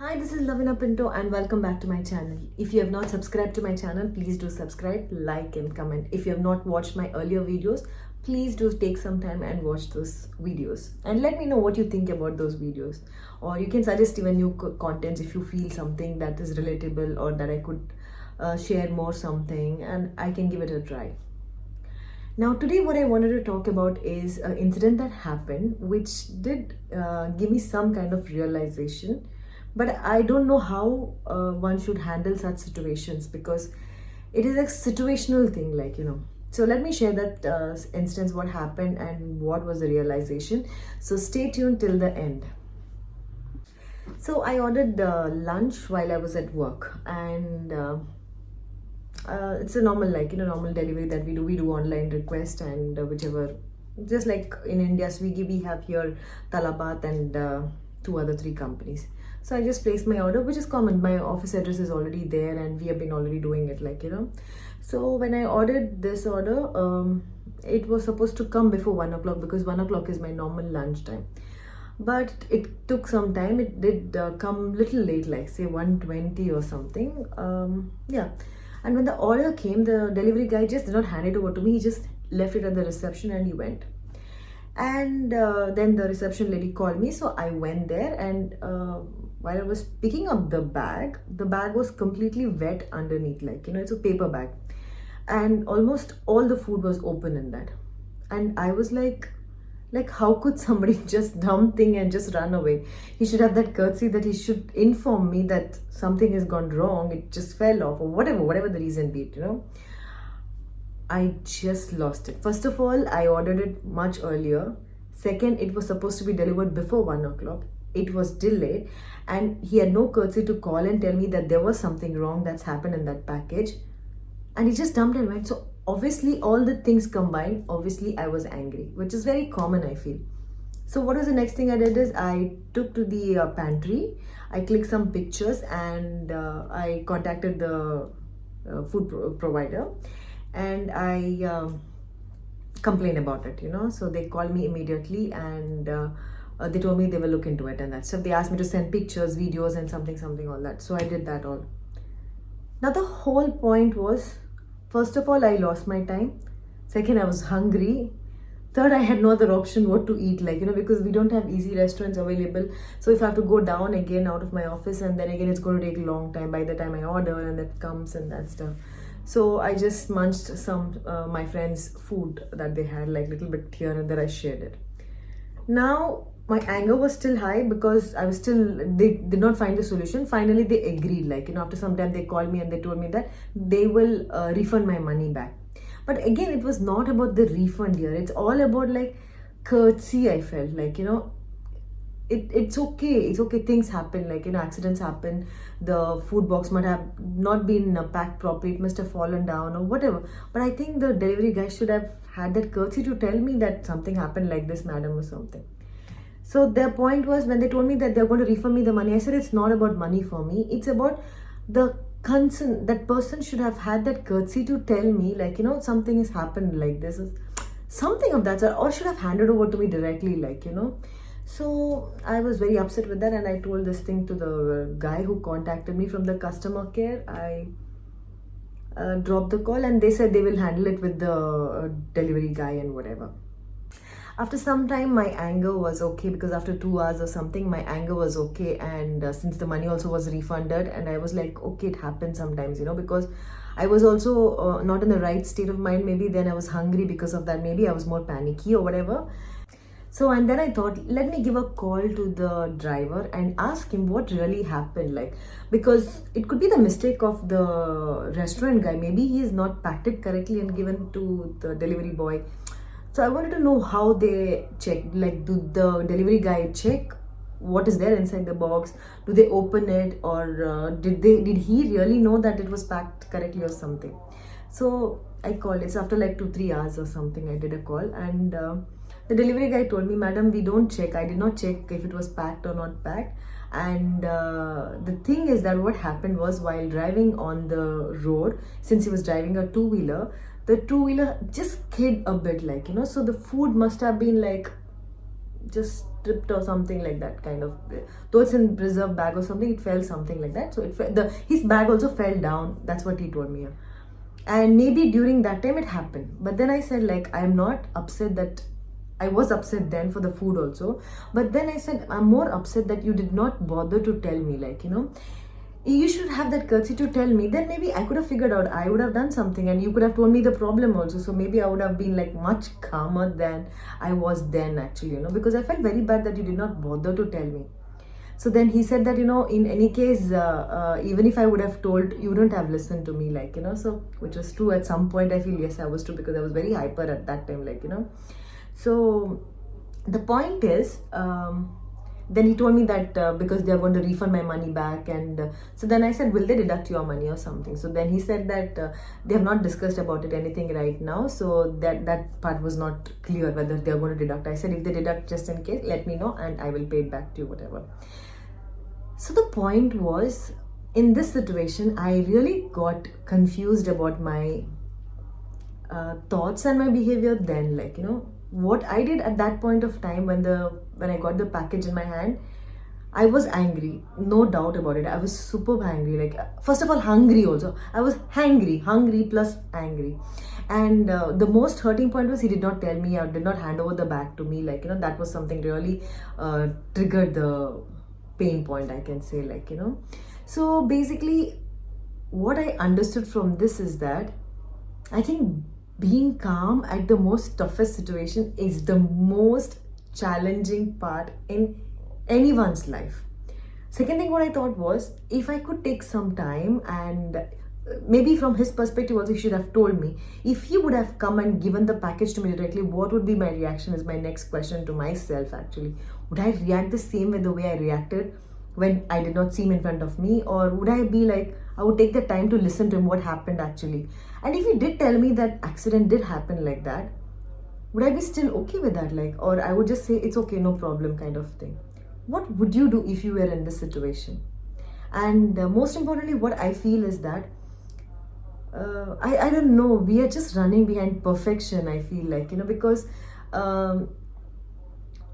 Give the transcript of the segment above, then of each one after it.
Hi, this is Laveena Pinto and welcome back to my channel. If you have not subscribed to my channel, please do subscribe, like and comment. If you have not watched my earlier videos, please do take some time and watch those videos. And let me know what you think about those videos. Or you can suggest even new contents if you feel something that is relatable or that I could share more something and I can give it a try. Now today what I wanted to talk about is an incident that happened which did give me some kind of realization, but I don't know how one should handle such situations because it is a situational thing, so let me share that instance, what happened and what was the realization. So stay tuned till the end. So I ordered lunch while I was at work, and it's a normal, normal delivery that we do online request, and whichever, just like in India Swiggy, we have here Talabat and three companies. So I just placed my order, which is common. My office address is already there and we have been already doing it, so when I ordered this order, it was supposed to come before 1 o'clock because 1 o'clock is my normal lunch time, but it took some time. It did come little late, like say 1:20 or something. Yeah. And when the order came, the delivery guy just did not hand it over to me. He just left it at the reception and he went. And then the reception lady called me, so I went there, and while I was picking up the bag was completely wet underneath, it's a paper bag, and almost all the food was open in that. And I was like how could somebody just dump thing and just run away? He should have that courtesy that he should inform me that something has gone wrong, it just fell off, or whatever the reason be it. I just lost it. First of all, I ordered it much earlier. Second, it was supposed to be delivered before 1 o'clock. It was delayed, and he had no courtesy to call and tell me that there was something wrong that's happened in that package. And he just dumped and went. So obviously, all the things combined, obviously I was angry, which is very common, I feel. So what was the next thing I did is I took to the pantry. I clicked some pictures, and I contacted the food provider, and I complained about it, so they called me immediately, and they told me they will look into it and that stuff. They asked me to send pictures, videos and something all that, so I did that all. Now the whole point was, first of all, I lost my time. Second, I was hungry. Third, I had no other option what to eat, because we don't have easy restaurants available. So if I have to go down again out of my office, and then again it's going to take a long time by the time I order and that comes and that stuff. So I just munched some my friends' food that they had, like little bit here and there. I shared it. Now my anger was still high because they did not find the solution. Finally, they agreed. After some time, they called me and they told me that they will refund my money back. But again, it was not about the refund here. It's all about courtesy. I felt it's okay, things happen, accidents happen. The food box might have not been packed properly, it must have fallen down or whatever, but I think the delivery guy should have had that courtesy to tell me that something happened like this, madam, or something. So their point was, when they told me that they're going to refund me the money, I said it's not about money for me, it's about the concern. That person should have had that courtesy to tell me, something has happened like this, something of that sort, or should have handed over to me directly, So I was very upset with that, and I told this thing to the guy who contacted me from the customer care. I dropped the call, and they said they will handle it with the delivery guy and whatever. After some time, my anger was okay, because after 2 hours or something, my anger was okay. And since the money also was refunded, and I was like, okay, it happens sometimes, because I was also not in the right state of mind. Maybe then I was hungry because of that. Maybe I was more panicky or whatever. So, and then I thought, let me give a call to the driver and ask him what really happened, because it could be the mistake of the restaurant guy. Maybe he has not packed it correctly and given to the delivery boy. So I wanted to know how they check, do the delivery guy check what is there inside the box? Do they open it, or did he really know that it was packed correctly or something? So I called. It's after 2-3 hours or something. I did a call, and the delivery guy told me, madam, we don't check. I did not check if it was packed or not packed. And the thing is that what happened was, while driving on the road, since he was driving a two-wheeler, the two-wheeler just skid a bit, so the food must have been just tripped or something like that kind of. Though it's in preserved bag or something, it fell something like that. So his bag also fell down. That's what he told me. And maybe during that time it happened. But then I said, like, I'm not upset that I was upset then for the food also. But then I said, I'm more upset that you did not bother to tell me, like, you should have that courtesy to tell me. Then maybe I could have figured out, I would have done something, and you could have told me the problem also. So maybe I would have been like much calmer than I was then, actually, because I felt very bad that you did not bother to tell me. So then he said that, in any case, even if I would have told, you wouldn't have listened to me, like, so, which was true at some point. I feel, yes, I was true, because I was very hyper at that time, like, So the point is, then he told me that because they are going to refund my money back, and so then I said, will they deduct your money or something? So then he said that they have not discussed about it anything right now, so that part was not clear whether they are going to deduct. I said, if they deduct, just in case, let me know and I will pay it back to you, whatever. So the point was, in this situation, I really got confused about my thoughts and my behavior then, like, what I did at that point of time when I got the package in my hand. I was angry, no doubt about it. I was super angry, like, first of all, hungry also. I was hungry plus angry. And the most hurting point was, he did not tell me or did not hand over the bag to me, like, that was something really triggered the pain point, I can say, like, So basically, what I understood from this is that I think being calm at the most toughest situation is the most challenging part in anyone's life. Second thing, what I thought was, if I could take some time, and maybe from his perspective also, he should have told me. If he would have come and given the package to me directly, what would be my reaction is my next question to myself, actually. Would I react the same way the way I reacted when I did not see him in front of me? Or would I be like, I would take the time to listen to him, what happened actually. And if he did tell me that accident did happen like that, would I be still okay with that? Like, or I would just say, it's okay, no problem, kind of thing. What would you do if you were in this situation? And most importantly, what I feel is that I don't know, we are just running behind perfection, I feel like, because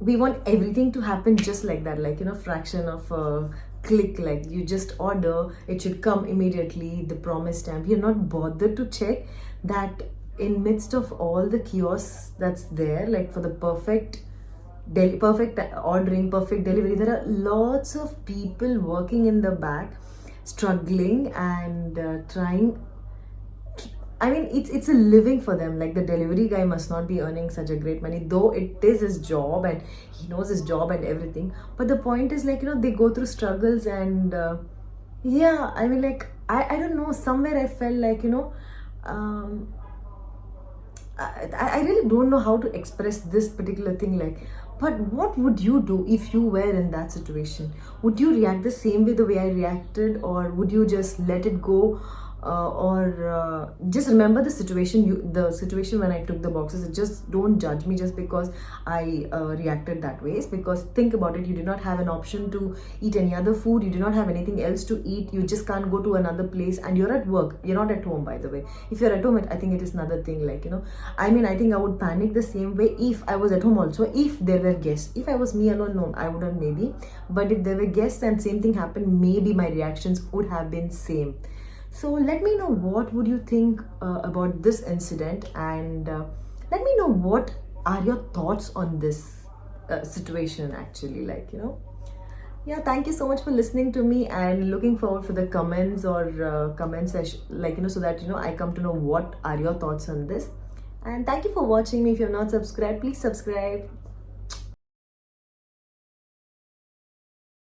we want everything to happen just like that, like, fraction of a click, like, you just order, it should come immediately, the promised time. We are not bothered to check that in midst of all the chaos that's there, like, for the perfect ordering, perfect delivery, there are lots of people working in the back, struggling and trying. I mean, it's a living for them. Like, the delivery guy must not be earning such a great money, though it is his job and he knows his job and everything. But the point is, like, they go through struggles, and yeah, I mean, like, I don't know, somewhere I felt like, I really don't know how to express this particular thing, like, but what would you do if you were in that situation? Would you react the same way the way I reacted, or would you just let it go? Or just remember the situation, the situation when I took the boxes. Just don't judge me just because I reacted that way. It's because, think about it, you did not have an option to eat any other food, you do not have anything else to eat, you just can't go to another place, and you're at work, you're not at home, by the way. If you're at home, I think it is another thing, like, I mean, I think I would panic the same way if I was at home also, if there were guests. If I was me alone, no, I wouldn't, maybe. But if there were guests and same thing happened, maybe my reactions would have been same. So let me know what would you think about this incident, and let me know what are your thoughts on this situation, actually, like, yeah, thank you so much for listening to me, and looking forward for the comments or comments, like, so that I come to know what are your thoughts on this. And thank you for watching me. If you have not subscribed, please subscribe.